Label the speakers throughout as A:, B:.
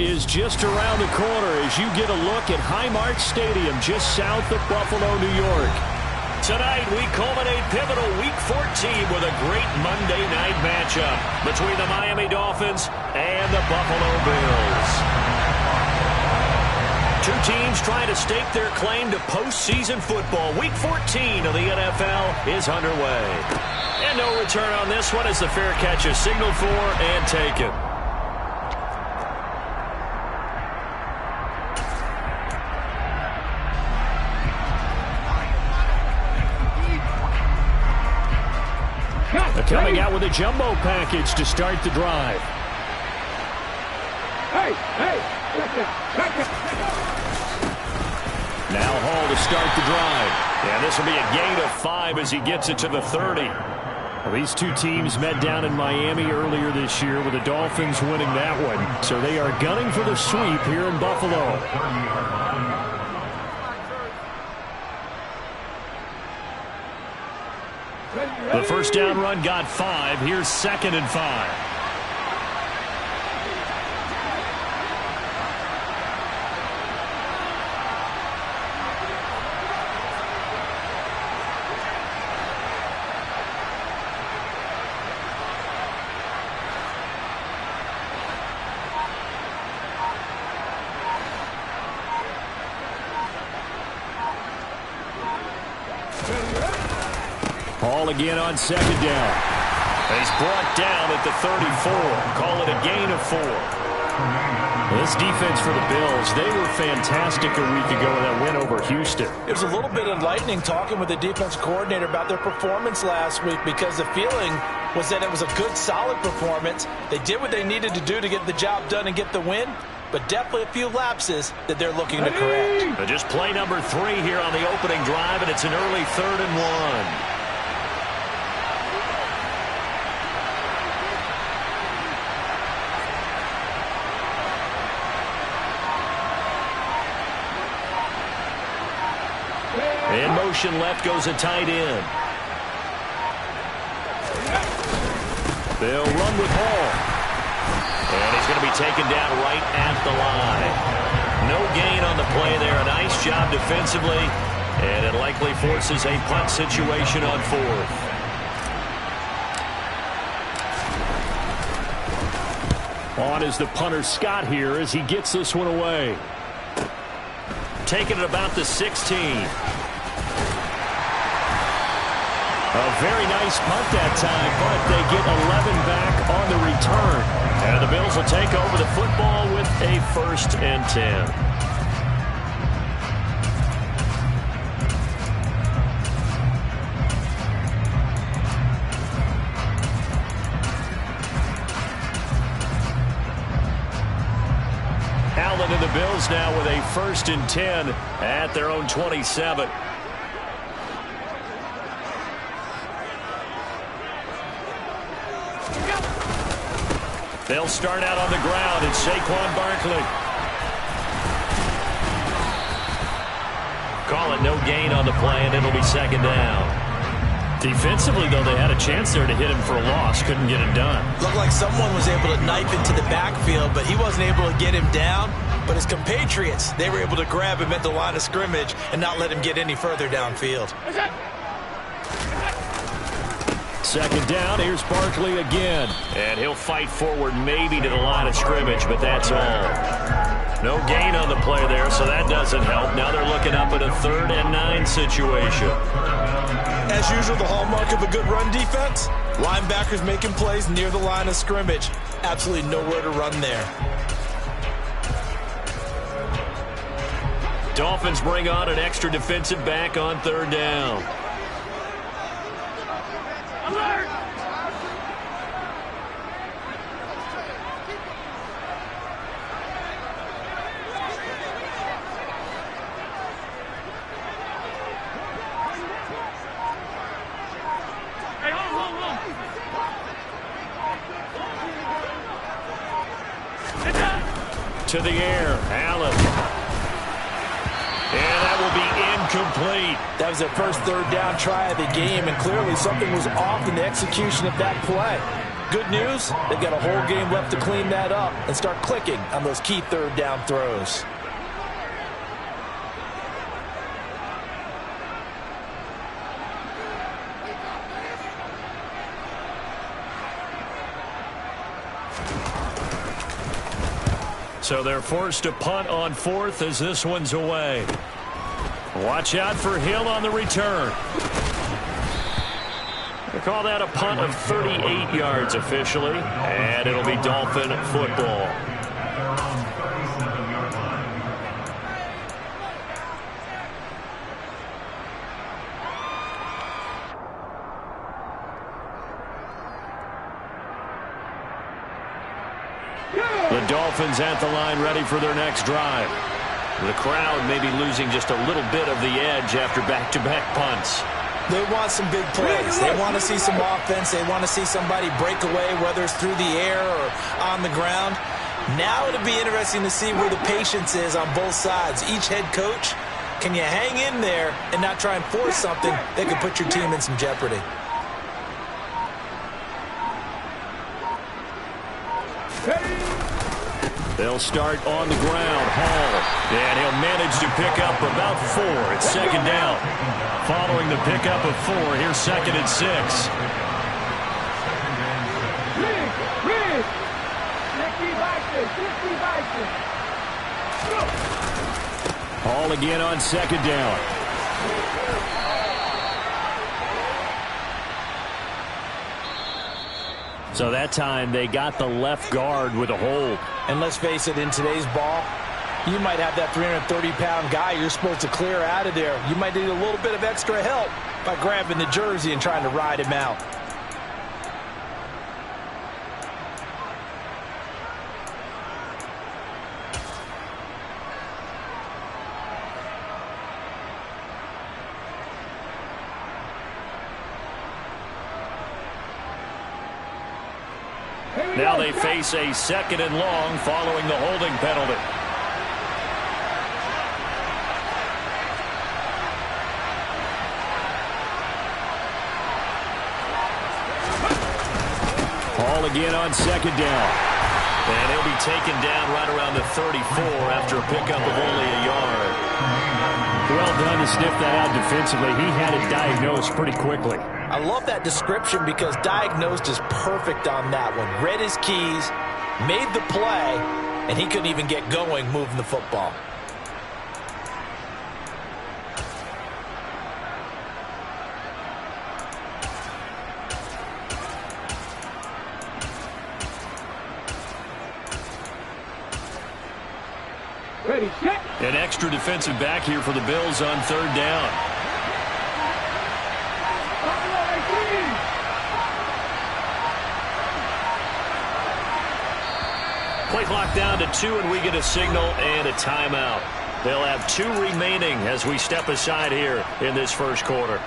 A: is just around the corner as you get a look at Highmark Stadium just south of Buffalo, New York. Tonight, we culminate pivotal Week 14 with a great Monday night matchup between the Miami Dolphins and the Buffalo Bills. Two teams trying to stake their claim to postseason football. Week 14 of the NFL is underway. And no return on this one as the fair catch is signaled for and taken. Coming out with a jumbo package to start the drive. Now Hall to start the drive. And this will be a gain of 5 as he gets it to the 30. Well, these two teams met down in Miami earlier this year with the Dolphins winning that one. So they are gunning for the sweep here in Buffalo. The first down run got 5. Here's 2nd and 5. Hall again on 2nd down. He's brought down at the 34. Call it a gain of 4. This defense for the Bills, they were fantastic a week ago in that win over Houston.
B: It was a little bit enlightening talking with the defense coordinator about their performance last week because the feeling was that it was a good, solid performance. They did what they needed to do to get the job done and get the win, but definitely a few lapses that they're looking to correct.
A: But just play number 3 here on the opening drive, and it's an early 3rd and 1. In motion left goes a tight end. They'll run with Hall. And he's going to be taken down right at the line. No gain on the play there. A nice job defensively. And it likely forces a punt situation on 4th. On is the punter Scott here as he gets this one away. Taking it about the 16. A very nice punt that time, but they get 11 back on the return. And the Bills will take over the football with a 1st and 10. Allen and the Bills now with a 1st and 10 at their own 27. They'll start out on the ground. It's Saquon Barkley. Call it no gain on the play, and it'll be 2nd down. Defensively, though, they had a chance there to hit him for a loss. Couldn't get him done.
B: Looked like someone was able to knife into the backfield, but he wasn't able to get him down. But his compatriots, they were able to grab him at the line of scrimmage and not let him get any further downfield.
A: 2nd down, here's Barkley again. And he'll fight forward maybe to the line of scrimmage, but that's all. No gain on the play there, so that doesn't help. Now they're looking up at a 3rd and 9 situation.
B: As usual, the hallmark of a good run defense, linebackers making plays near the line of scrimmage. Absolutely nowhere to run there.
A: Dolphins bring on an extra defensive back on 3rd down.
C: Alert! Hey, hold on.
A: To the air, Allen. And that will be incomplete.
B: That was their first 3rd down try of the game, and clearly something was off in the execution of that play. good news, they've got a whole game left to clean that up and start clicking on those key third down throws.
A: So they're forced to punt on fourth as this one's away. Watch out for Hill on the return. They call that a punt of 38 yards officially, and it'll be Dolphin football. The Dolphins at the line ready for their next drive. The crowd may be losing just a little bit of the edge after back-to-back punts.
B: They want some big plays. They want to see some offense. They want to see somebody break away, whether it's through the air or on the ground. Now it'll be interesting to see where the patience is on both sides. Each head coach, can you hang in there and not try and force something that could put your team in some jeopardy?
A: They'll start on the ground. Hall. And he'll manage to pick up about 4. It's second down. Following the pickup of 4, here's second and 6. Hall again on second down. So that time they got the left guard with a hold.
B: And let's face it, in today's ball, you might have that 330-pound guy you're supposed to clear out of there. You might need a little bit of extra help by grabbing the jersey and trying to ride him out.
A: Now they face a second and long following the holding penalty. Hall again on second down. And he'll be taken down right around the 34 after a pickup of only a yard. Well done to sniff that out defensively. He had it diagnosed pretty quickly.
B: I love that description because diagnosed is perfect on that one. Read his keys, made the play, and he couldn't even get going moving the football.
C: Ready, set.
A: An extra defensive back here for the Bills on third down. Play clock down to 2, and we get a signal and a timeout. They'll have 2 remaining as we step aside here in this first quarter.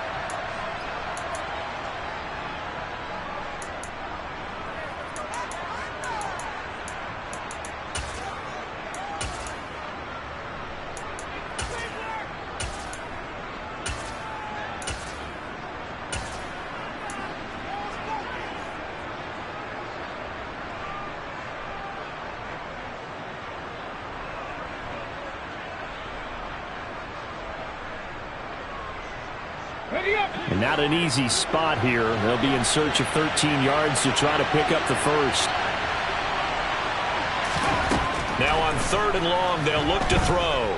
A: And not an easy spot here. They'll be in search of 13 yards to try to pick up the first. Now on third and long, they'll look to throw.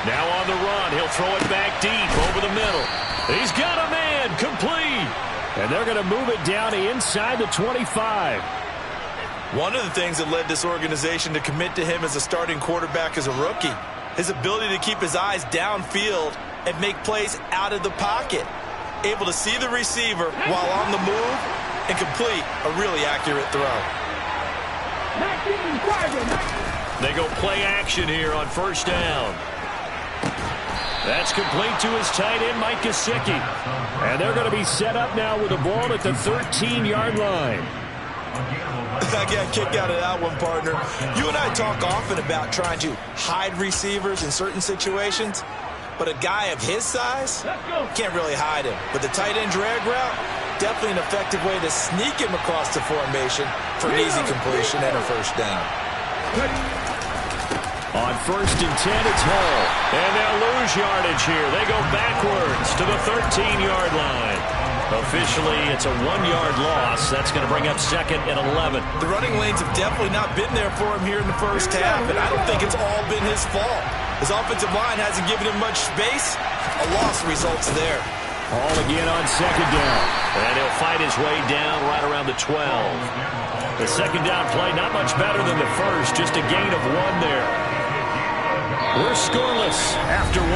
A: Now on the run, he'll throw it back deep over the middle. He's got a man, complete. And they're going to move it down to inside the 25.
B: One of the things that led this organization to commit to him as a starting quarterback as a rookie, his ability to keep his eyes downfield and make plays out of the pocket. Able to see the receiver while on the move and complete a really accurate throw.
A: They go play action here on first down. That's complete to his tight end, Mike Gesicki. And they're going to be set up now with the ball at the 13-yard line.
B: I got a kick out of that one, partner. You and I talk often about trying to hide receivers in certain situations, but a guy of his size can't really hide him. But the tight end drag route, definitely an effective way to sneak him across the formation for an easy completion and a first down.
A: On 1st and 10, it's Hall. And they'll lose yardage here. They go backwards to the 13-yard line. Officially, it's a 1-yard loss. That's going to bring up 2nd and 11.
B: The running lanes have definitely not been there for him here in the first half, and I don't think it's all been his fault. His offensive line hasn't given him much space. A loss results there.
A: Hall again on 2nd down. And he'll fight his way down right around the 12. The 2nd down play, not much better than the first. Just a gain of 1 there. We're scoreless after 1.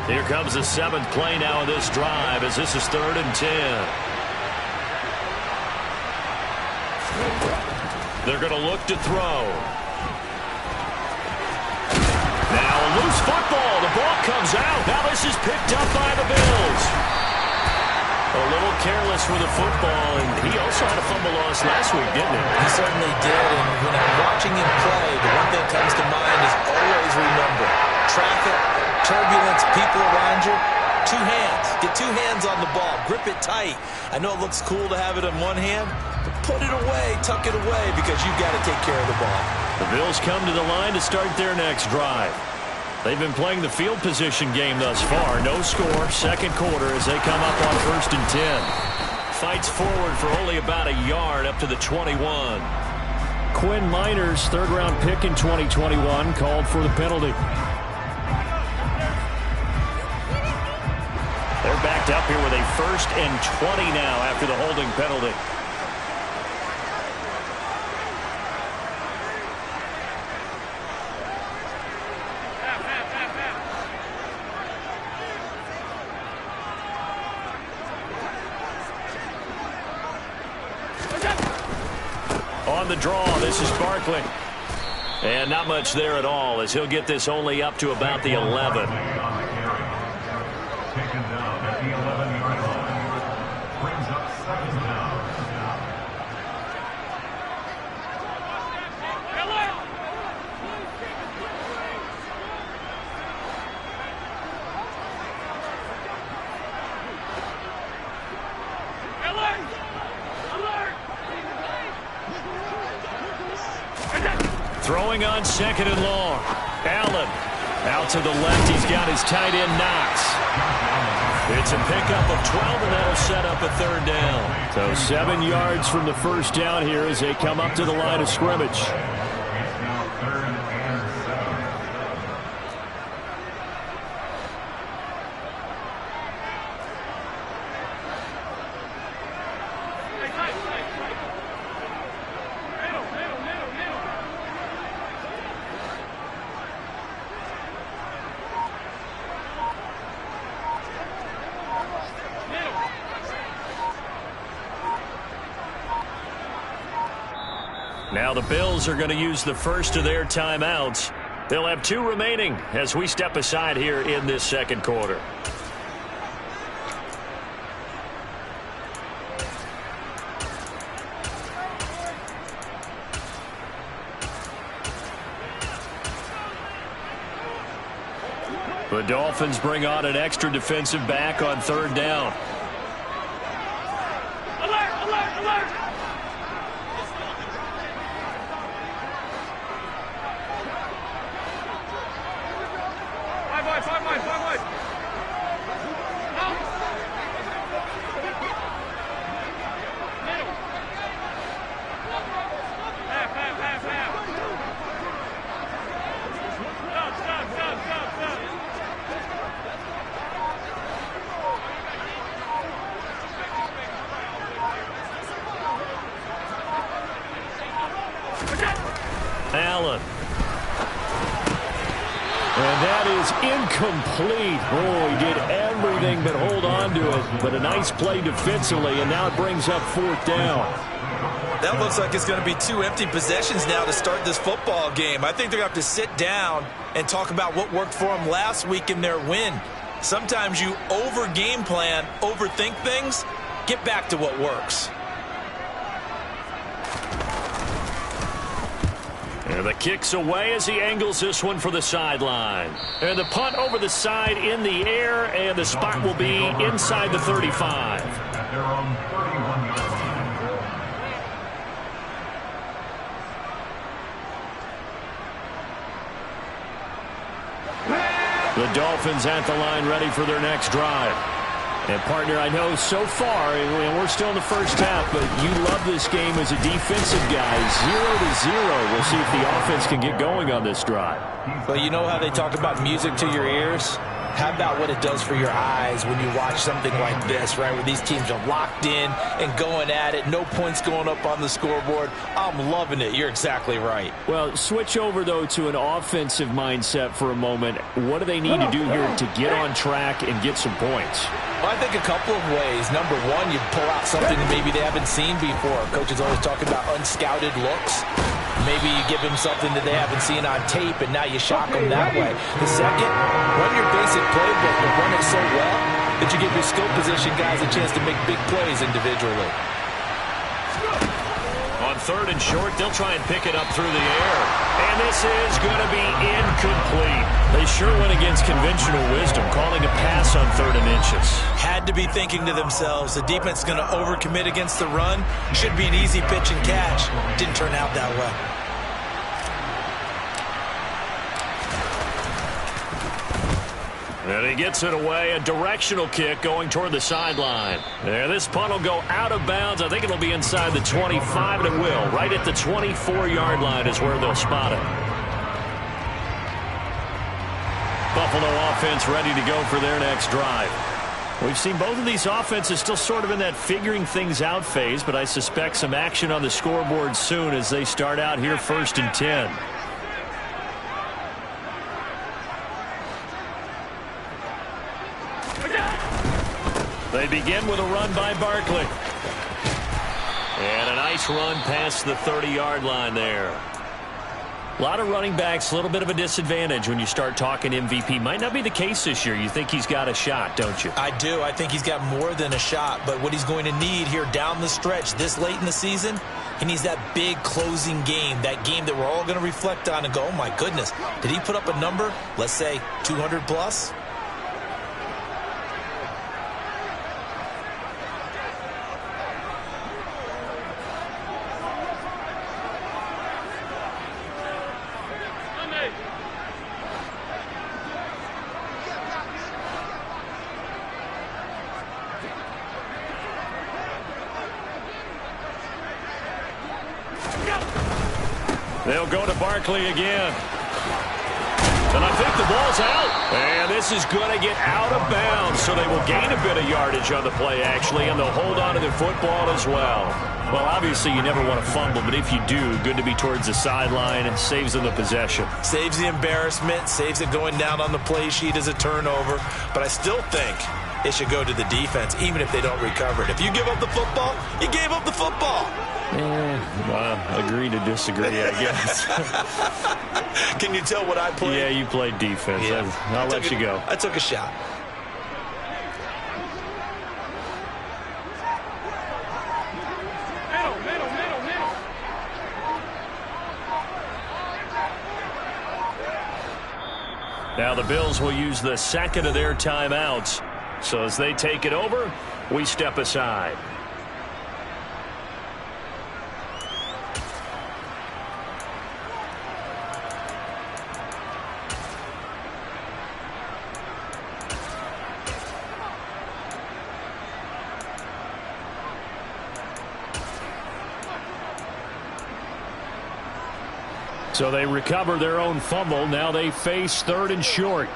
A: Here comes the 7th play now of this drive as this is 3rd and 10. They're going to look to throw. Now a loose football. The ball comes out. Now this is picked up by the Bills. A little careless with the football, and he also had a fumble loss last week, didn't he?
B: He certainly did, and when I'm watching him play, the one thing that comes to mind is always remember, traffic, turbulence, people around you, 2 hands. Get 2 hands on the ball. Grip it tight. I know it looks cool to have it in one hand, but put it away, tuck it away, because you've got to take care of the ball.
A: The Bills come to the line to start their next drive. They've been playing the field position game thus far. No score, 2nd quarter as they come up on 1st and 10. Fights forward for only about a yard up to the 21. Quinn Miners, 3rd-round pick in 2021, called for the penalty. They're backed up here with a 1st and 20 now after the holding penalty. On the draw, this is Barkley. And not much there at all as he'll get this only up to about the 11. Throwing on 2nd and long. Allen out to the left. He's got his tight end Knox. It's a pickup of 12, and that'll set up a 3rd down. So 7 yards from the first down here as they come up to the line of scrimmage. Now the Bills are going to use the first of their timeouts. They'll have 2 remaining as we step aside here in this 2nd quarter. The Dolphins bring on an extra defensive back on 3rd down.
C: Alert! Alert! Alert!
A: Allen. And that is incomplete. Oh, he did everything but hold on to it. But a nice play defensively, and now it brings up 4th down.
B: That looks like it's going to be 2 empty possessions now to start this football game. I think they're going to have to sit down and talk about what worked for them last week in their win. Sometimes you over-game plan, overthink things, Get back to what works.
A: And the kick's away as he angles this one for the sideline. And the punt over the side in the air, and the spot will be inside the 35. The Dolphins at the line ready for their next drive. And, partner, I know so far, and we're still in the first half, but you love this game as a defensive guy. 0-0. We'll see if the offense can get going on this drive.
B: Well, you know how they talk about music to your ears? How about what it does for your eyes when you watch something like this, right, where these teams are locked in and going at it, no points going up on the scoreboard? I'm loving it. You're exactly right.
A: Well, switch over, though, to an offensive mindset for a moment. What do they need to do here to get on track and get some points?
B: Well, I think a couple of ways. Number one, you pull out something that maybe they haven't seen before. Coach is always talking about unscouted looks. Maybe you give them something that they haven't seen on tape, and now you shock them that way. The second, run your basic playbook, but run it so well that you give your skill position guys a chance to make big plays individually.
A: On third and short, they'll try and pick it up through the air. And this is going to be incomplete. They sure went against conventional wisdom, calling a pass on 3rd and inches.
B: Had to be thinking to themselves, the defense is going to overcommit against the run. Should be an easy pitch and catch. Didn't turn out that way.
A: And he gets it away, a directional kick going toward the sideline. There, this punt will go out of bounds. I think it'll be inside the 25, and it will. Right at the 24-yard line is where they'll spot it. Buffalo offense ready to go for their next drive. We've seen both of these offenses still sort of in that figuring things out phase, but I suspect some action on the scoreboard soon as they start out here 1st and 10. They begin with a run by Barkley. And a nice run past the 30-yard line there. A lot of running backs, a little bit of a disadvantage when you start talking MVP. Might not be the case this year. You think he's got a shot, don't you?
B: I do. I think he's got more than a shot. But what he's going to need here down the stretch this late in the season, he needs that big closing game, that game that we're all going to reflect on and go, oh, my goodness, did he put up a number, let's say 200 plus?
A: They'll go to Barkley again. And I think the ball's out. And this is going to get out of bounds, so they will gain a bit of yardage on the play, actually, and they'll hold on to the football as well. Well, obviously, you never want to fumble, but if you do, good to be towards the sideline. It saves them the possession.
B: Saves the embarrassment, saves it going down on the play sheet as a turnover. But I still think it should go to the defense, even if they don't recover it. If you give up the football, you gave up the football.
A: Agree to disagree, I guess.
B: Can you tell what I played?
A: Yeah, you played defense.
B: Yeah.
A: I'll let you go.
B: I took a shot.
C: Middle.
A: Now the Bills will use the second of their timeouts. So as they take it over, we step aside. So they recover their own fumble. Now they face 3rd and short.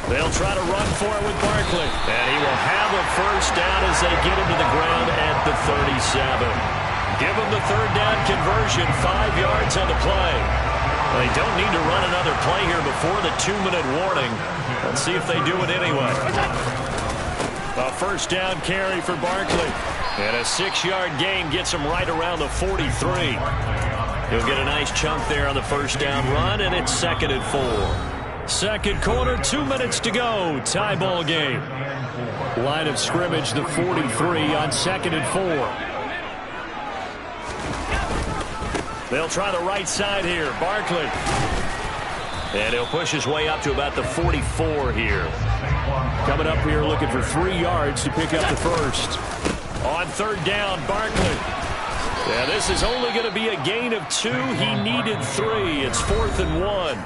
A: They'll try to run for it with Barkley. And he will have a first down as they get him to the ground at the 37. Give him the 3rd down conversion, 5 yards on the play. They don't need to run another play here before the 2-minute warning. Let's see if they do it anyway. A first down carry for Barkley. And a 6-yard gain gets him right around the 43. He'll get a nice chunk there on the first down run, and it's 2nd and 4. Second quarter, 2 minutes to go. Tie ball game. Line of scrimmage, the 43 on 2nd and 4. They'll try the right side here. Barkley. And he'll push his way up to about the 44 here. Coming up here looking for 3 yards to pick up the first. On third down, Barkley. Yeah, this is only going to be a gain of 2. He needed 3. It's 4th and 1.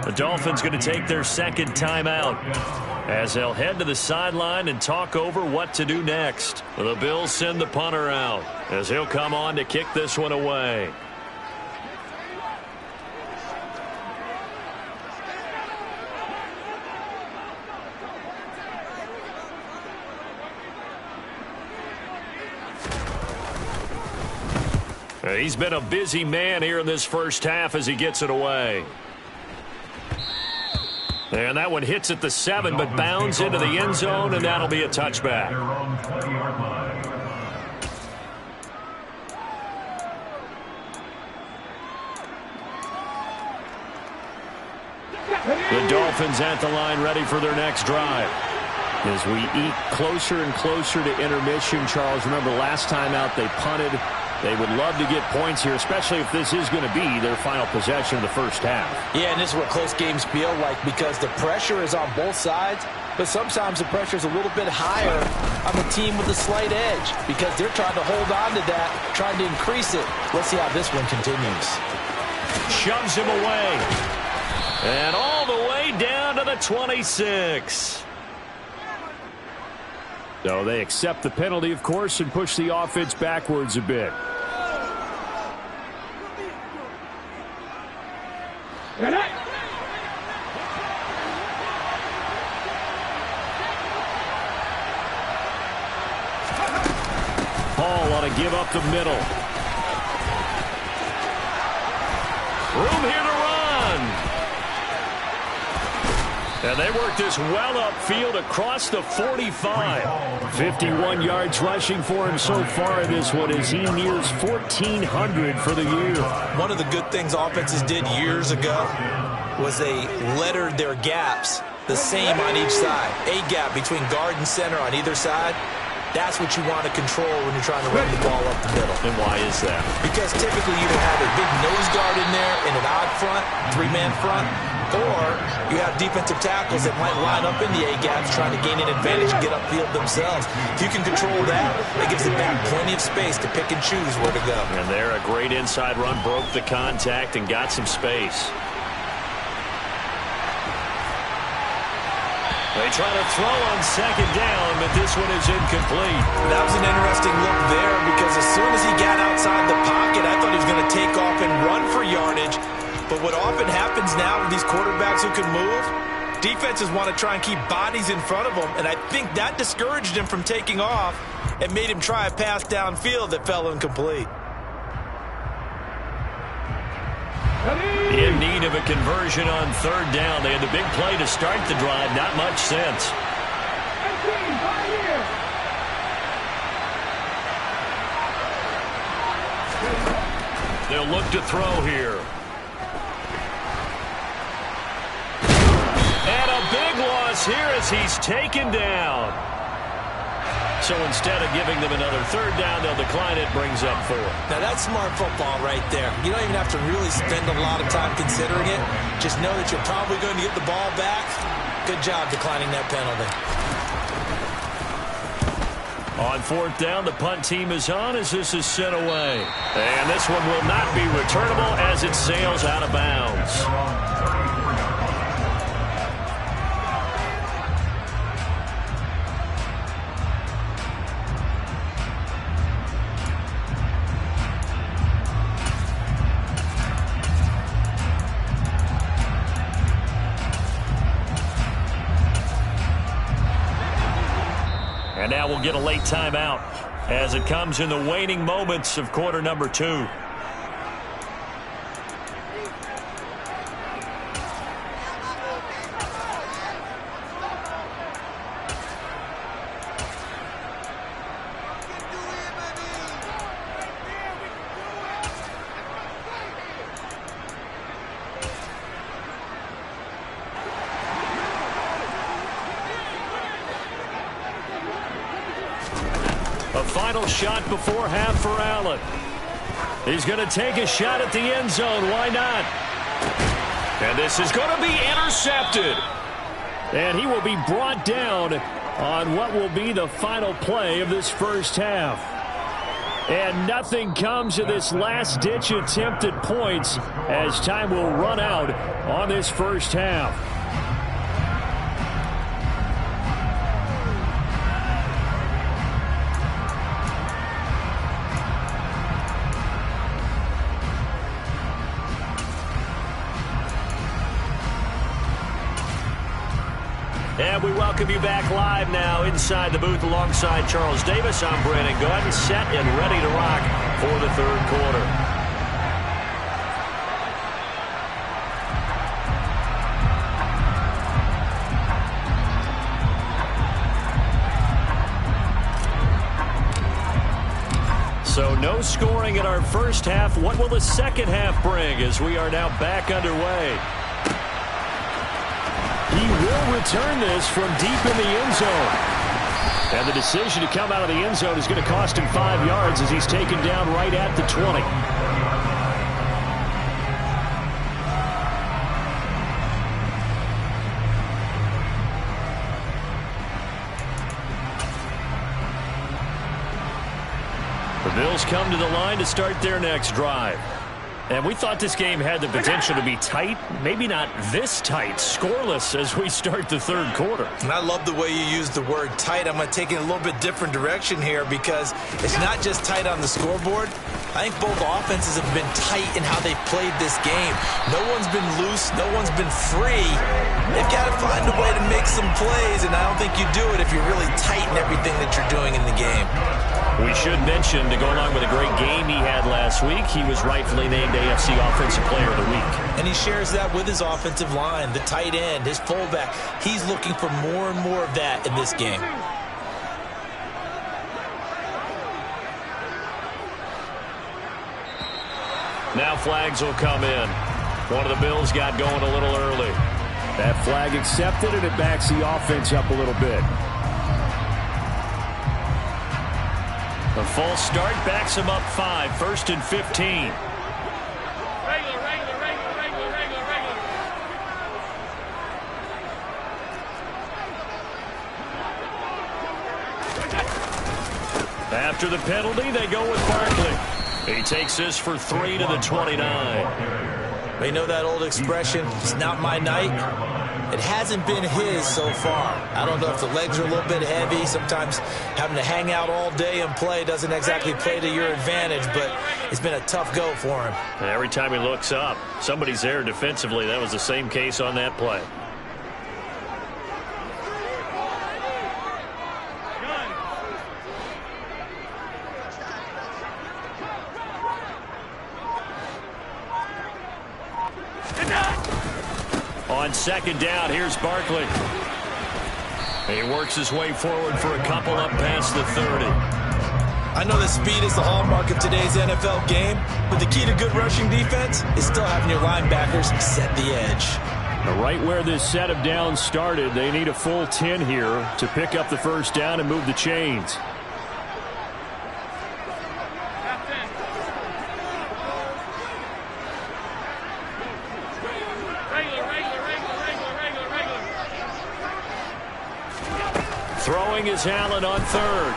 A: The Dolphins going to take their second timeout as they'll head to the sideline and talk over what to do next. The Bills send the punter out as he'll come on to kick this one away. He's been a busy man here in this first half as he gets it away. And that one hits at the 7, but bounds into the end zone, and that'll be a touchback. The Dolphins at the line ready for their next drive. As we eat closer and closer to intermission, Charles, remember last time out they punted. They would love to get points here, especially if this is going to be their final possession of the first half. Yeah, and this is what close games feel like because the pressure is on both sides, but sometimes the pressure is a little bit higher on the team with a slight edge because they're trying to hold on to that, trying to increase it. Let's see how this one continues. Shoves him away. And all the way down to the 26. So they accept the penalty, of course, and push the offense backwards a bit. Paul on a give up the middle. Room here to run. And they work this well upfield across the 45. 51 yards rushing for him so far in this one as he nears 1,400 for the year. One of the good things offenses did years ago was they lettered their gaps the same on each side. A gap between guard and center on either side. That's what you want to control when you're trying to run the ball up the middle. And why is that? Because typically you either have a big nose guard in there and an odd front, 3-man front, or you have defensive tackles that might line up in the A-gaps trying to gain an advantage and get upfield themselves. If you can control that, it gives the back plenty of space to pick and choose where to go. And there, a great inside run, broke the contact and got some space. They try to throw on second down, but this one is incomplete. That was an interesting look there because as soon as he got outside the pocket, I thought he was going to take off and run for yardage. But what often happens now with these quarterbacks who can move, defenses want to try and keep bodies in front of them, and I think that discouraged him from taking off and made him try a pass downfield that fell incomplete. In need of a conversion on third down. They had the big play to start the drive. Not much sense. They'll look to throw here. And a big loss here as he's taken down. So instead of giving them another third down, they'll decline it, brings up 4. Now that's smart football right there. You don't even have to really spend a lot of time considering it. Just know that you're probably going to get the ball back. Good job declining that penalty. On fourth down, the punt team is on as this is sent away. And this one will not be returnable as it sails out of bounds. And now we'll get a late timeout as it comes in the waning moments of quarter number 2. final shot before half for Allen. He's going to take a shot at the end zone. Why not? And this is going to be intercepted. And he will be brought down on what will be the final play of this first half. And nothing comes of this last-ditch attempt at points as time will run out on this first half. And we welcome you back live now inside the booth alongside Charles Davis. I'm Brandon Gordon, set and ready to rock for the third quarter. So no scoring in our first half. What will the second half bring as we are now back underway? He will return this from deep in the end zone. And the decision to come out of the end zone is going to cost him 5 yards as he's taken down right at the 20. The Bills come to the line to start their next drive. And we thought this game had the potential to be tight, maybe not this tight, scoreless as we start the third quarter.
B: And I love the way you use the word tight. I'm going to take it a little bit different direction here because it's not just tight on the scoreboard. I think both offenses have been tight in how they've played this game. No one's been loose. No one's been free. They've got to find a way to make some plays, and I don't think you do it if you're really tight in everything that you're doing in the game.
A: We should mention, to go along with a great game he had last week, he was rightfully named AFC Offensive Player of the Week.
B: And he shares that with his offensive line, the tight end, his fullback. He's looking for more and more of that in this game.
A: Now flags will come in. One of the Bills got going a little early. That flag accepted, and it backs the offense up a little bit. The false start backs him up 5, 1st and 15. After the penalty, they go with Barkley. He takes this for 3 to the 29.
B: You know that old expression, it's not my night? It hasn't been his so far. I don't know if the legs are a little bit heavy. Sometimes having to hang out all day and play doesn't exactly play to your advantage, but it's been a tough go for him.
A: And every time he looks up, somebody's there defensively. That was the same case on that play. On second down, here's Barkley. He works his way forward for a couple up past the 30.
B: I know that speed is the hallmark of today's NFL game, but the key to good rushing defense is still having your linebackers set the edge.
A: Right where this set of downs started, they need a full 10 here to pick up the first down and move the chains. Throwing is Allen on third.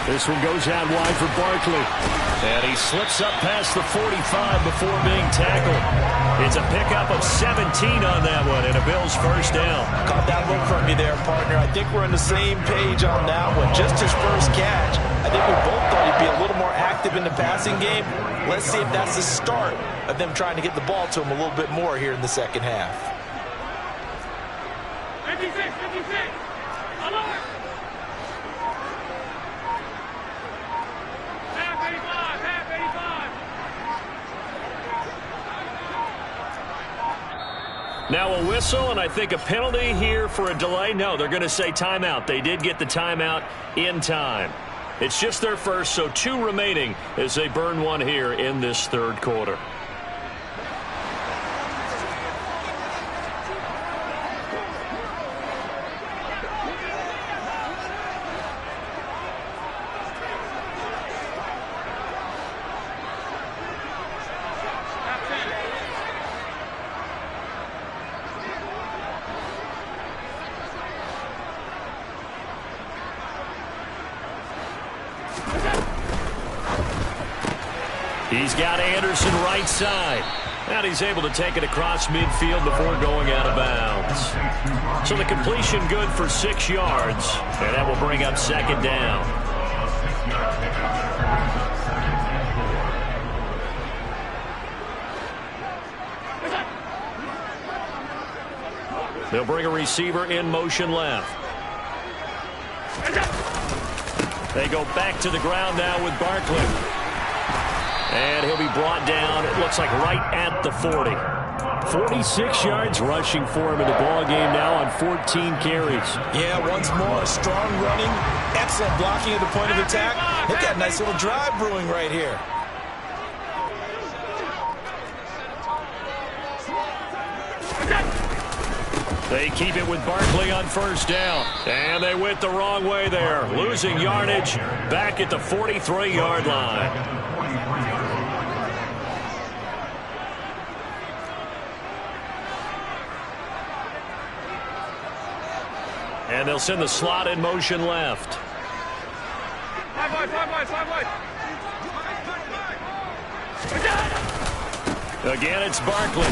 A: This one goes out wide for Barkley. And he slips up past the 45 before being tackled. It's a pickup of 17 on that one and a Bills first down.
B: Caught that look from you there, partner. I think we're on the same page on that one. Just his first catch. I think we both thought he'd be a little more active in the passing game. Let's see if that's the start of them trying to get the ball to him a little bit more here in the second half.
C: 56, 56. Alert! Half 85, half 85.
A: Now a whistle, and I think a penalty here for a delay. No, they're going to say timeout. They did get the timeout in time. It's just their first, so 2 remaining as they burn one here in this third quarter. He's got Anderson right side. And he's able to take it across midfield before going out of bounds. So the completion good for 6 yards. And that will bring up second down. They'll bring a receiver in motion left. They go back to the ground now with Barkley. And he'll be brought down, it looks like right at the 40. 46 yards rushing for him in the ball game now on 14 carries.
B: Yeah, once more, strong running, excellent blocking at the point of attack. They've got a nice little drive brewing right here.
A: They keep it with Barkley on first down. And they went the wrong way there. Losing yardage back at the 43-yard line. And they'll send the slot in motion left. Again, it's Barkley.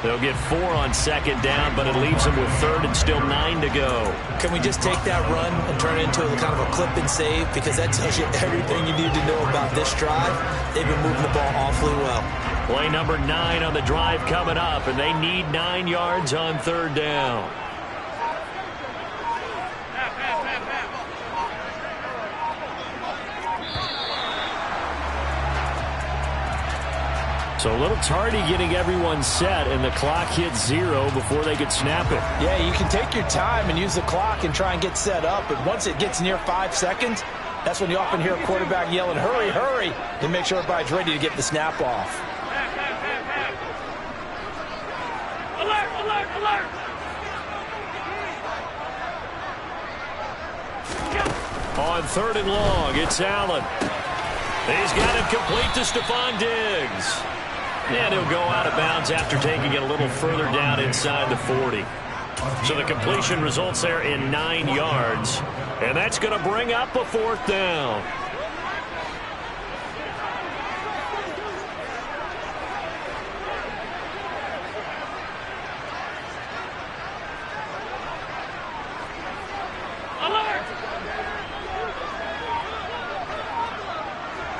A: They'll get 4 on second down, but it leaves them with third and still 9 to go.
B: Can we just take that run and turn it into a kind of a clip and save? Because that tells you everything you need to know about this drive. They've been moving the ball awfully well.
A: Play number 9 on the drive coming up, and they need 9 yards on third down. So a little tardy getting everyone set, and the clock hits 0 before they could snap it.
B: Yeah, you can take your time and use the clock and try and get set up, but once it gets near 5 seconds, that's when you often hear a quarterback yelling, hurry, hurry, to make sure everybody's ready to get the snap off.
C: Alert, alert, alert!
A: On third and long, it's Allen. He's got it complete to Stephon Diggs. And he'll go out of bounds after taking it a little further down inside the 40. So the completion results there in 9 yards. And that's going to bring up a 4th down.
C: Alert!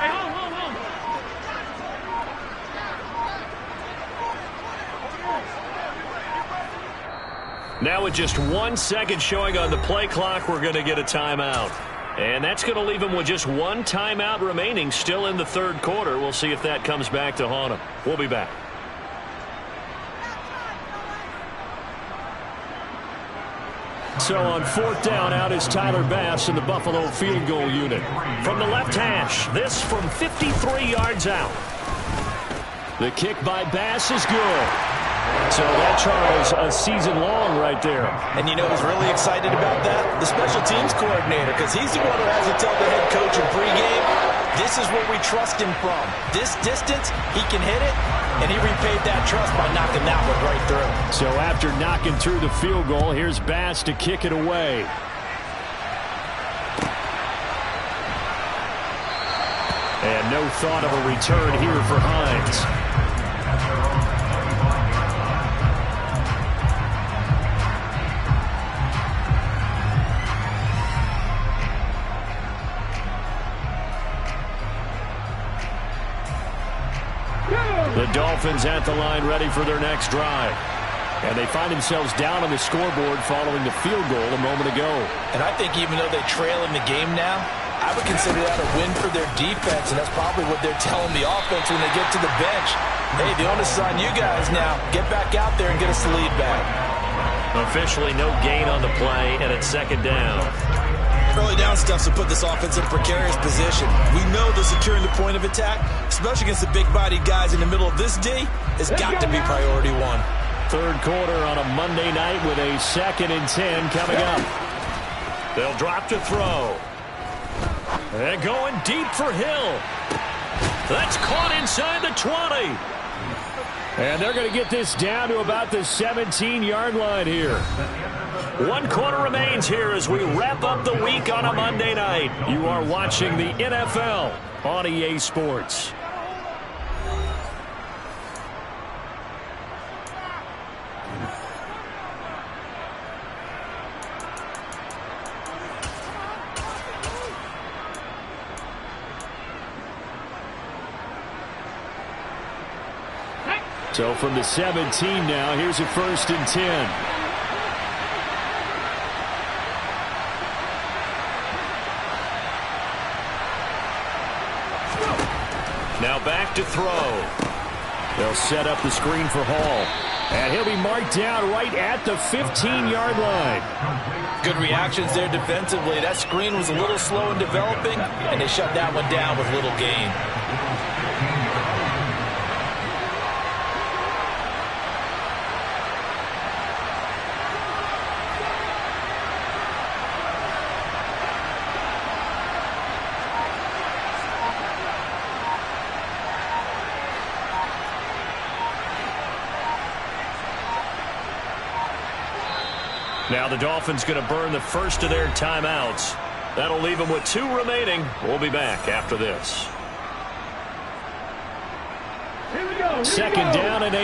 C: Hey, hold.
A: Now with just 1 second showing on the play clock, we're going to get a timeout. And that's going to leave them with just 1 timeout remaining still in the third quarter. We'll see if that comes back to haunt them. We'll be back. So on 4th down, out is Tyler Bass in the Buffalo field goal unit. From the left hash, this from 53 yards out. The kick by Bass is good. So that, Charles, a season long right there.
B: And you know who's really excited about that? The special teams coordinator, because he's the one who has to tell the head coach in pregame, this is where we trust him from. This distance, he can hit it, and he repaid that trust by knocking that one right through.
A: So after knocking through the field goal, here's Bass to kick it away. And no thought of a return here for Hines. The Dolphins at the line ready for their next drive. And they find themselves down on the scoreboard following the field goal a moment ago.
B: And I think even though they trail in the game now, I would consider that a win for their defense, and that's probably what they're telling the offense when they get to the bench. Hey, the onus is on you guys now. Get back out there and get us the lead back.
A: Officially no gain on the play, and it's second down.
B: Early down stuff to put this offense in a precarious position. We know that securing the point of attack, especially against the big-bodied guys in the middle of this D, has got to be priority 1.
A: Third quarter on a Monday night with a 2nd and 10 coming up. They'll drop to throw. And going deep for Hill. That's caught inside the 20. And they're going to get this down to about the 17-yard line here. One quarter remains here as we wrap up the week on a Monday night. You are watching the NFL on EA Sports. So from the 17 now, here's a 1st and 10. Now back to throw. They'll set up the screen for Hall. And he'll be marked down right at the 15-yard line.
B: Good reactions there defensively. That screen was a little slow in developing, and they shut that one down with little gain.
A: Now the Dolphins going to burn the first of their timeouts. That'll leave them with 2 remaining. We'll be back after this.
C: Here we go.
A: Second down and 8.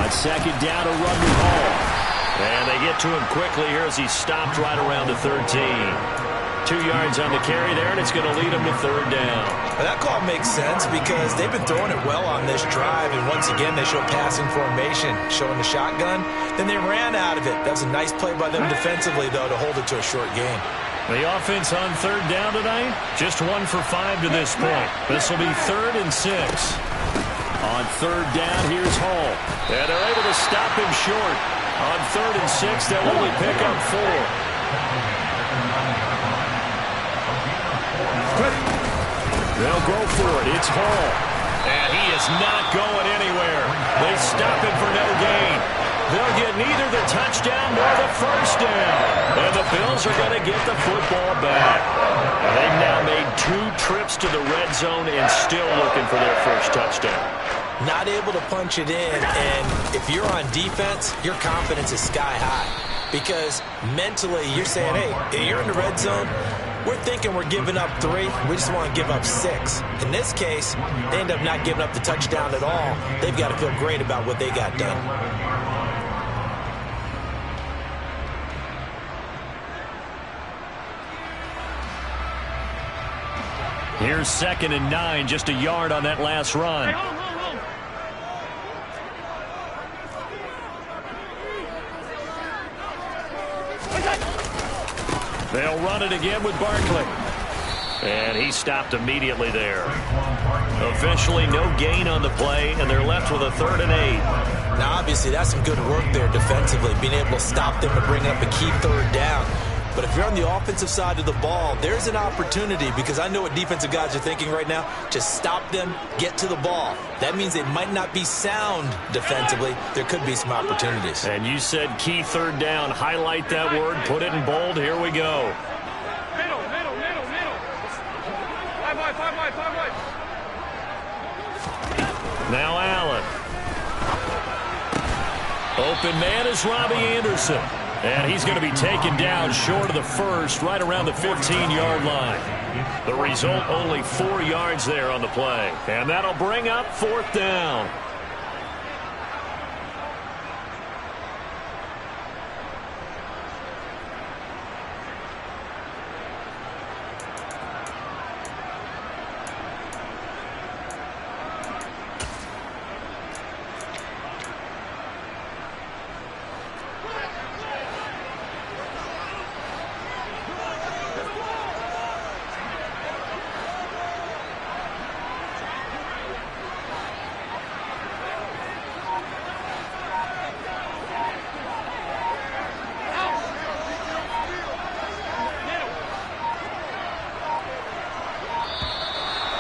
A: On second down, a run with Hall. And they get to him quickly here as he stopped right around the 13. 2 yards on the carry there, and it's going to lead them to 3rd down.
B: Well, that call makes sense because they've been throwing it well on this drive, and once again they show passing formation, showing the shotgun. Then they ran out of it. That was a nice play by them defensively, though, to hold it to a short game.
A: The offense on 3rd down tonight, just 1 for 5 to this point. This will be 3rd and 6. On 3rd down, here's Hall. And they're able to stop him short. On 3rd and 6, they'll only pick up 4. They'll go for it. It's Hall. And he is not going anywhere. They stop him for no gain. They'll get neither the touchdown nor the 1st down. And the Bills are going to get the football back. And they've now made 2 trips to the red zone and still looking for their first touchdown.
B: Not able to punch it in, and if you're on defense, your confidence is sky high. Because mentally, you're saying, hey, you're in the red zone. We're thinking we're giving up 3. We just want to give up 6. In this case, they end up not giving up the touchdown at all. They've got to feel great about what they got done.
A: Here's 2nd and 9, just a yard on that last run.
C: Hey, hold.
A: They'll run it again with Barkley. And he stopped immediately there. Officially no gain on the play, and they're left with a 3rd and 8.
B: Now, obviously, that's some good work there defensively, being able to stop them and bring up a key 3rd down. But if you're on the offensive side of the ball, there's an opportunity, because I know what defensive guys are thinking right now. Just stop them, get to the ball. That means they might not be sound defensively. There could be some opportunities.
A: And you said key 3rd down. Highlight that word. Put it in bold. Here we go.
C: Middle. 5 wide.
A: Now Allen. Open man is Robbie Anderson. And he's going to be taken down short of the 1st, right around the 15-yard line. The result, only 4 yards there on the play. And that'll bring up 4th down.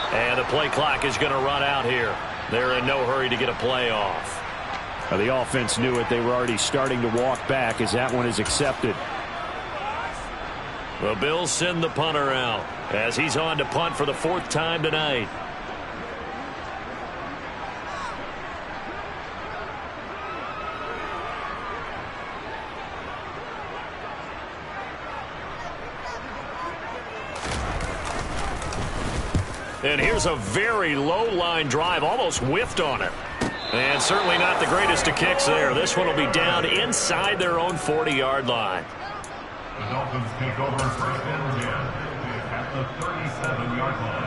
A: And the play clock is going to run out here. They're in no hurry to get a play off. The offense knew it. They were already starting to walk back as that one is accepted. The Bills send the punter out as he's on to punt for the 4th time tonight. And here's a very low-line drive, almost whiffed on it. And certainly not the greatest of kicks there. This one will be down inside their own 40-yard line.
D: The Dolphins take over first and 10 at the 37-yard line.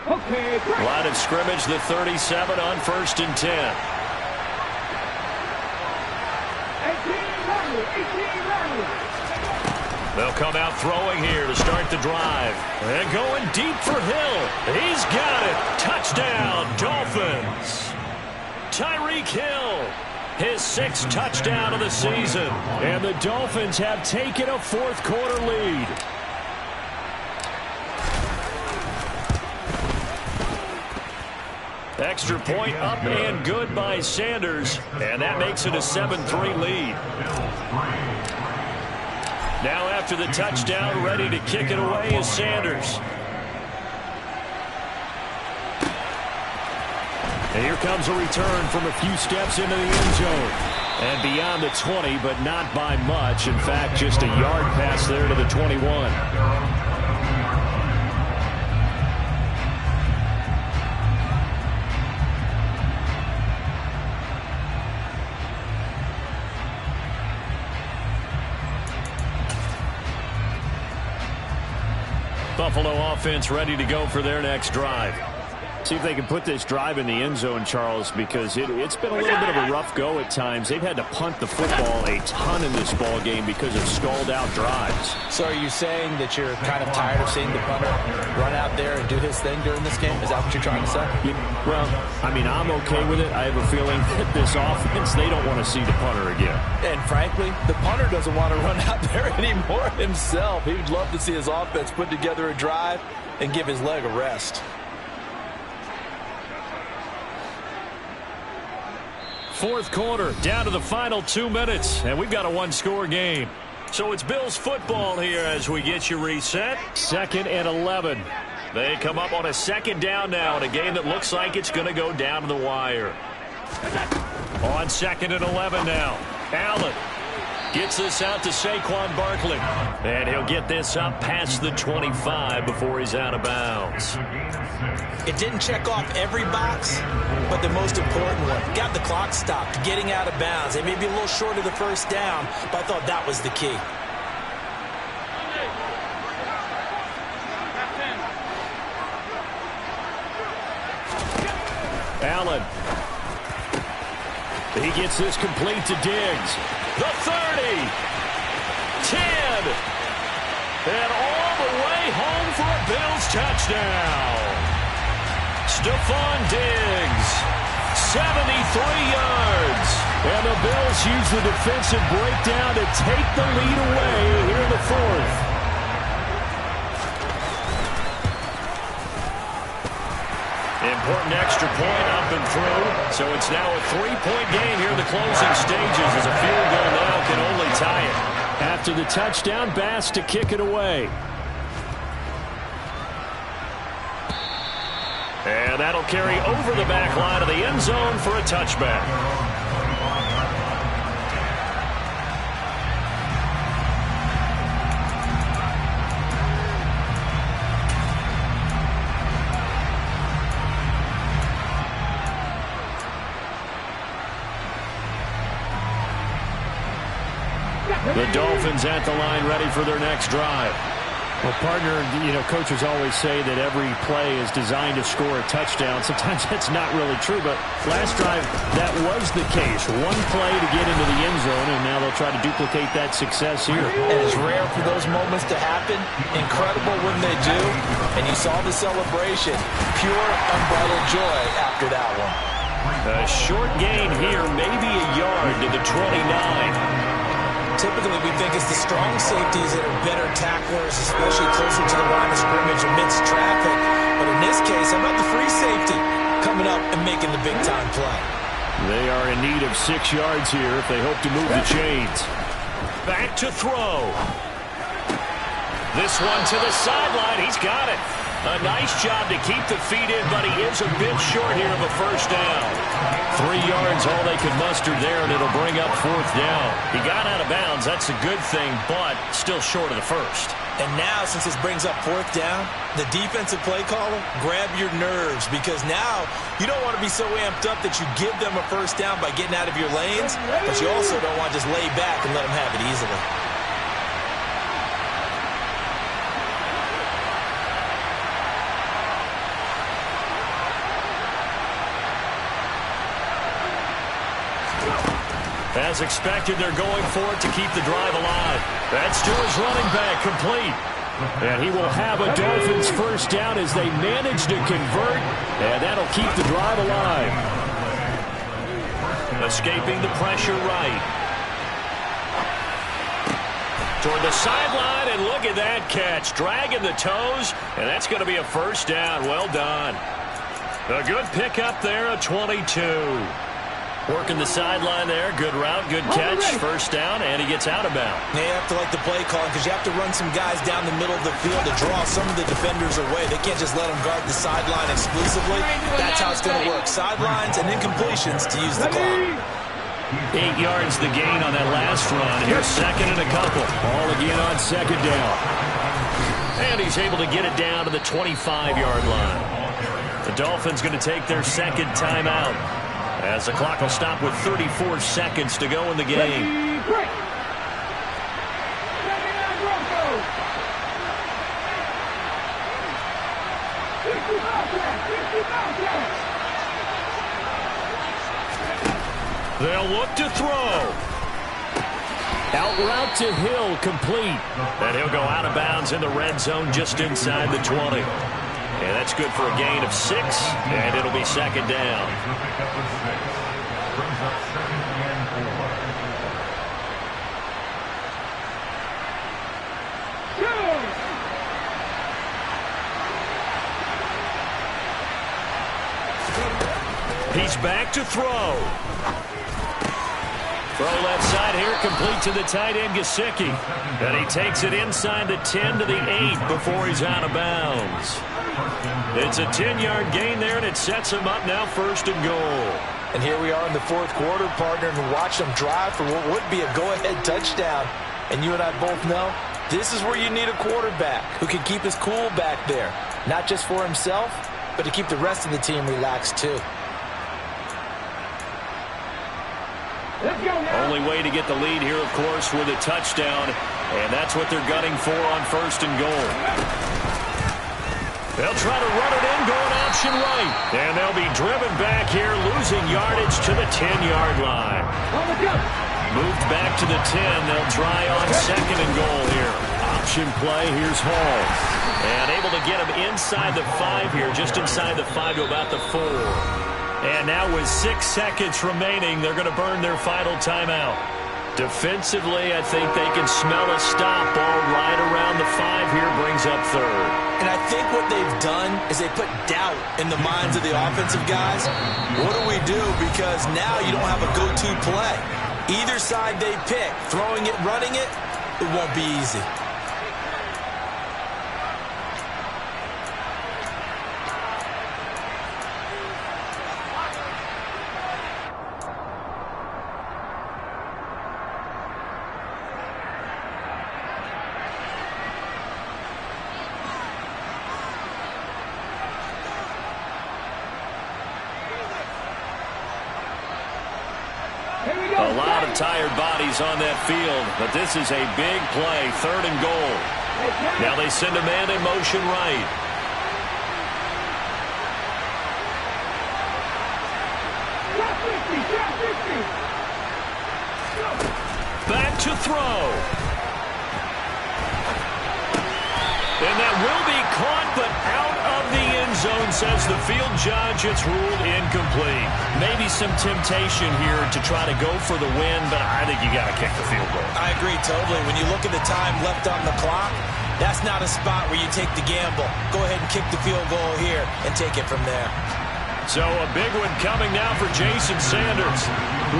C: Okay,
A: Line of scrimmage, the 37 on 1st and 10.
C: 18 rally.
A: They'll come out throwing here to start the drive. And going deep for Hill. He's got it. Touchdown, Dolphins. Tyreek Hill, his 6th touchdown of the season. And the Dolphins have taken a fourth-quarter lead. Extra point up and good by Sanders. And that makes it a 7-3 lead. Now after the touchdown, ready to kick it away is Sanders. And here comes a return from a few steps into the end zone. And beyond the 20, but not by much. In fact, just a yard pass there to the 21. Buffalo offense ready to go for their next drive. See if they can put this drive in the end zone, Charles, because it's been a little bit of a rough go at times. They've had to punt the football a ton in this ball game because of stalled-out drives.
B: So are you saying that you're kind of tired of seeing the punter run out there and do his thing during this game? Is that what you're trying to say?
A: Well, I mean, I'm okay with it. I have a feeling that this offense, they don't want to see the punter again.
B: And frankly, the punter doesn't want to run out there anymore himself. He would love to see his offense put together a drive and give his leg a rest.
A: Fourth quarter, down to the final 2 minutes, and we've got a one-score game. So it's Bills football here as we get you reset. 2nd and 11. They come up on a 2nd down now in a game that looks like it's going to go down to the wire. On 2nd and 11 now. Allen gets this out to Saquon Barkley. And he'll get this up past the 25 before he's out of bounds.
B: It didn't check off every box, but the most important one. Got the clock stopped, getting out of bounds. They may be a little short of the first down, but I thought that was the key.
A: Allen. He gets this complete to Diggs. The 30. 10. And all the way home for a Bills touchdown. Stephon Diggs, 73 yards. And the Bills use the defensive breakdown to take the lead away here in the 4th. Important extra point up and through. So it's now a 3-point game here in the closing stages as a field goal now can only tie it. After the touchdown, Bass to kick it away. And that'll carry over the back line of the end zone for a touchback. The Dolphins at the line ready for their next drive. Well, partner, coaches always say that every play is designed to score a touchdown. Sometimes that's not really true, but last drive, that was the case. One play to get into the end zone, and now they'll try to duplicate that success here.
B: And it's rare for those moments to happen. Incredible when they do. And you saw the celebration. Pure, unbridled joy after that one.
A: A short gain here, maybe a yard to the 29.
B: Typically, we think it's the strong safeties that are better tacklers, especially closer to the line of scrimmage amidst traffic. But in this case, how about the free safety coming up and making the big-time play?
A: They are in need of 6 yards here if they hope to move the chains. Back to throw. This one to the sideline. He's got it. A nice job to keep the feet in, but he is a bit short here of a first down. 3 yards, all they could muster there, and it'll bring up fourth down. He got out of bounds. That's a good thing, but still short of the first.
B: And now, since this brings up fourth down, the defensive play caller, grab your nerves, because now you don't want to be so amped up that you give them a first down by getting out of your lanes, but you also don't want to just lay back and let them have it easily.
A: As expected, they're going for it to keep the drive alive. That's to his running back, complete. And he will have a Dolphins first down as they manage to convert, and that'll keep the drive alive. Escaping the pressure right. Toward the sideline, and look at that catch. Dragging the toes, and that's going to be a first down. Well done. A good pickup there, a 22. Working the sideline there. Good route, good catch. First down, and he gets out of bounds.
B: You have to like the play calling because you have to run some guys down the middle of the field to draw some of the defenders away. They can't just let them guard the sideline exclusively. That's how it's going to work. Sidelines and incompletions to use the clock.
A: 8 yards the gain on that last run. Here's second and a couple. Ball again on second down. And he's able to get it down to the 25-yard line. The Dolphins going to take their second timeout, as the clock will stop with 34 seconds to go in the game. They'll look to throw. Out route to Hill, complete. And he'll go out of bounds in the red zone just inside the 20. And that's good for a gain of 6, and it'll be second down. He's back to throw. Throw left side here, complete to the tight end, Gesicki. And he takes it inside the 10 to the 8 before he's out of bounds. It's a 10-yard gain there, and it sets him up now first and goal.
B: And here we are in the fourth quarter, partner, and watch them drive for what would be a go-ahead touchdown. And you and I both know this is where you need a quarterback who can keep his cool back there, not just for himself, but to keep the rest of the team relaxed too.
A: Only way to get the lead here, of course, with a touchdown, and that's what they're gunning for on first and goal. They'll try to run it in, going option right, and they'll be driven back here, losing yardage to the 10-yard line. Moved back to the 10. They'll try on second and goal here. Option play. Here's Hall, and able to get him inside the 5 here, just inside the 5 to about the 4. And now with 6 seconds remaining, they're going to burn their final timeout. Defensively, I think they can smell a stop. Ball right around the 5 here, brings up third.
B: And I think what they've done is they put doubt in the minds of the offensive guys. What do we do? Because now you don't have a go-to play. Either side they pick, throwing it, running it, it won't be easy.
A: A lot of tired bodies on that field, but this is a big play, third and goal. Now they send a man in motion right. Back to throw. And that will be caught, but out of the end zone, says the field judge. It's ruled incomplete. Maybe some temptation here to try to go for the win, but I think you got to kick the field goal.
B: I agree totally. When you look at the time left on the clock, that's not a spot where you take the gamble. Go ahead and kick the field goal here and take it from there.
A: So a big one coming now for Jason Sanders.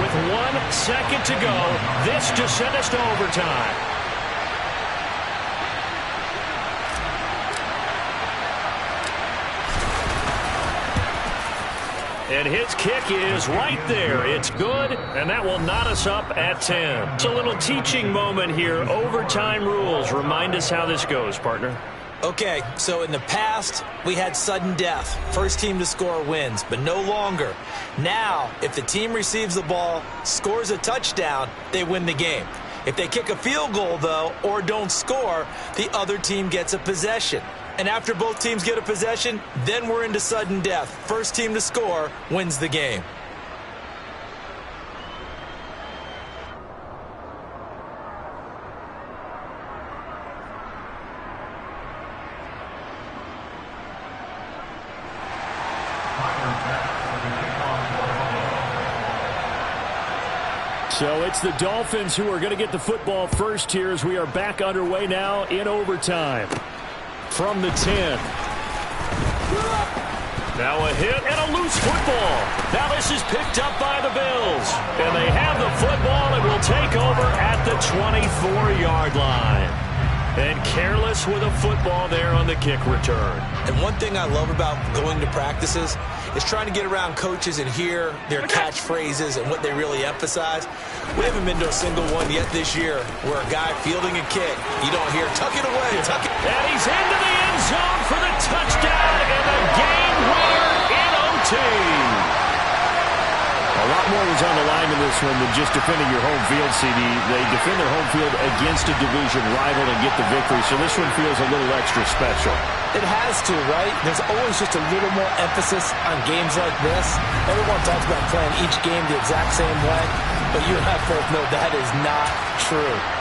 A: With 1 second to go, this to send us to overtime. And his kick is right there. It's good, and that will knot us up at 10. It's a little teaching moment here. Overtime rules. Remind us how this goes, partner.
B: Okay, so in the past, we had sudden death. First team to score wins, but no longer. Now, if the team receives the ball, scores a touchdown, they win the game. If they kick a field goal, though, or don't score, the other team gets a possession. And after both teams get a possession, then we're into sudden death. First team to score wins the game.
A: So it's the Dolphins who are going to get the football first here as we are back underway now in overtime. From the 10. Now a hit and a loose football. Now this is picked up by the Bills. And they have the football and will take over at the 24-yard line. And careless with a football there on the kick return.
B: And one thing I love about going to practices is trying to get around coaches and hear their catchphrases and what they really emphasize. We haven't been to a single one yet this year where a guy fielding a kick, you don't hear, tuck it away, tuck it.
A: And he's into the end zone for the touchdown and the game winner in OT. A lot more was on the line in this one than just defending your home field, CD. They defend their home field against a division rival and get the victory, so this one feels a little extra special.
B: It has to, right? There's always just a little more emphasis on games like this. Everyone talks about playing each game the exact same way, but you and I both know that is not true.